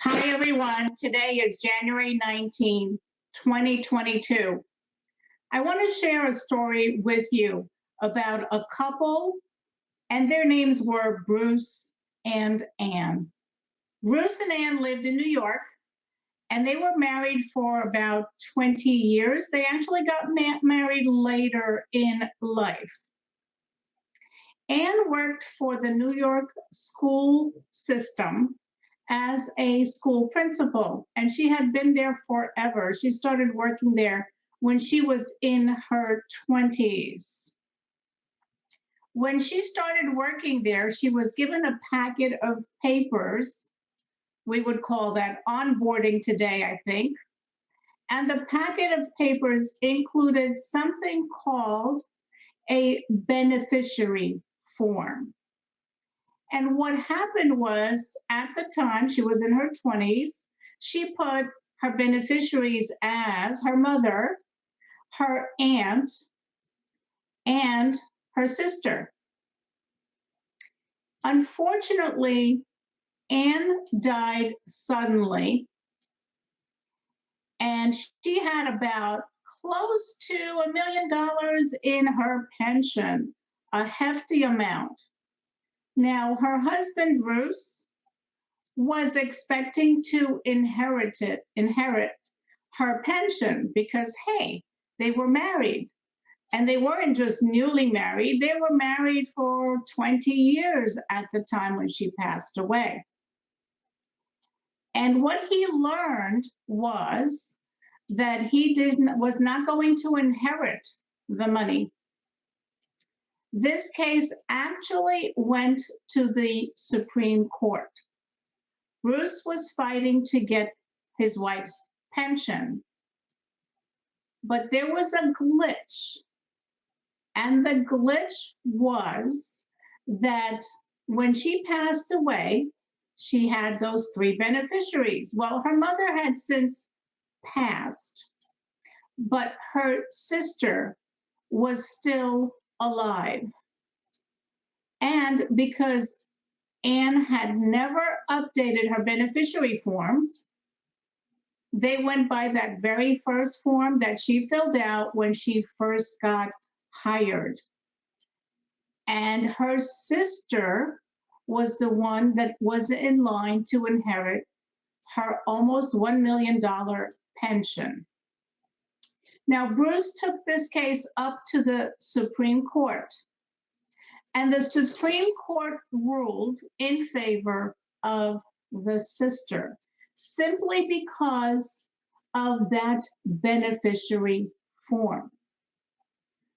Hi, everyone. Today is January 19, 2022. I want to share a story with you about a couple, and their names were Bruce and Ann. Bruce and Ann lived in New York, and they were married for about 20 years. They actually got married later in life. Ann worked for the New York school system as a school principal, and she had been there forever. She started working there when she was in her 20s. When she started working there, she was given a packet of papers. We would call that onboarding today, I think. And the packet of papers included something called a beneficiary form. And what happened was, at the time, she was in her 20s, she put her beneficiaries as her mother, her aunt, and her sister. Unfortunately, Anne died suddenly, and she had about close to $1 million in her pension, a hefty amount. Now, her husband, Bruce, was expecting to inherit her pension because, hey, they were married. And they weren't just newly married, they were married for 20 years at the time when she passed away. And what he learned was that was not going to inherit the money. This case actually went to the Supreme Court. Bruce was fighting to get his wife's pension, but there was a glitch. And the glitch was that when she passed away, she had those three beneficiaries. Well, her mother had since passed, but her sister was still alive. And because Anne had never updated her beneficiary forms, they went by that very first form that she filled out when she first got hired. And her sister was the one that was in line to inherit her almost $1 million pension. Now, Bruce took this case up to the Supreme Court, and the Supreme Court ruled in favor of the sister simply because of that beneficiary form.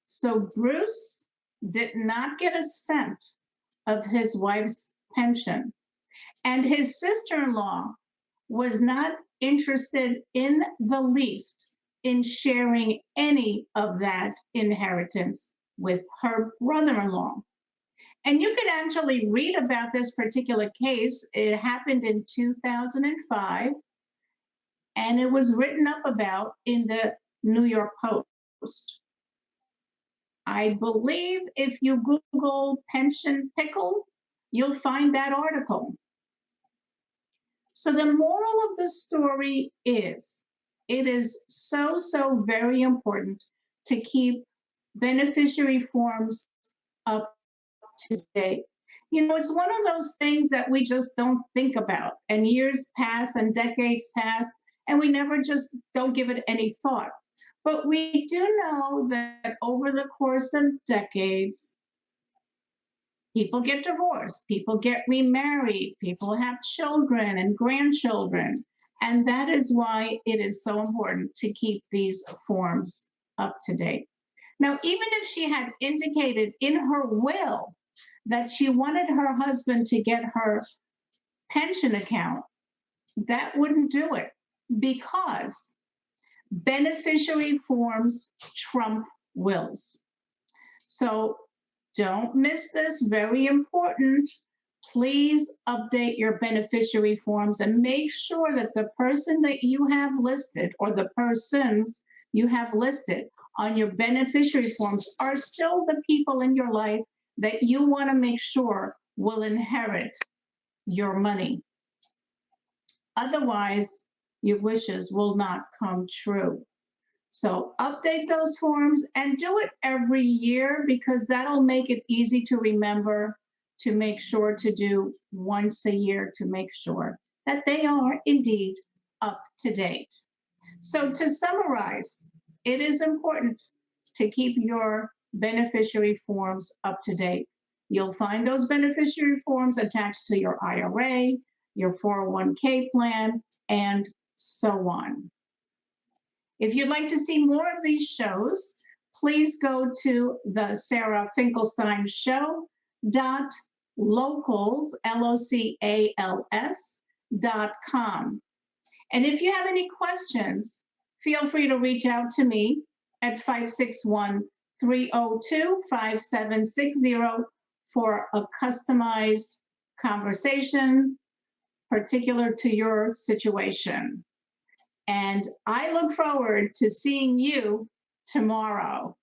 So Bruce did not get a cent of his wife's pension, and his sister-in-law was not interested in the least in sharing any of that inheritance with her brother-in-law. And you could actually read about this particular case. It happened in 2005, and it was written up about in the New York Post. I believe if you Google pension pickle, you'll find that article. So the moral of the story is, it is so very important to keep beneficiary forms up to date. You know, it's one of those things that we just don't think about, and years pass and decades pass, and we never just don't give it any thought. But we do know that over the course of decades, people get divorced, people get remarried, people have children and grandchildren. And that is why it is so important to keep these forms up to date. Now, even if she had indicated in her will that she wanted her husband to get her pension account, that wouldn't do it, because beneficiary forms trump wills. So don't miss this, very important. Please update your beneficiary forms and make sure that the person that you have listed, or the persons you have listed on your beneficiary forms, are still the people in your life that you want to make sure will inherit your money. Otherwise, your wishes will not come true. So update those forms and do it every year because that'll make it easy to remember to make sure to do once a year to make sure that they are indeed up to date. So to summarize, it is important to keep your beneficiary forms up to date. You'll find those beneficiary forms attached to your IRA, your 401k plan, and so on. If you'd like to see more of these shows, please go to the Sara Finkelstein Show .locals, LOCALS.com. And if you have any questions, feel free to reach out to me at 561-302-5760 for a customized conversation particular to your situation. And I look forward to seeing you tomorrow.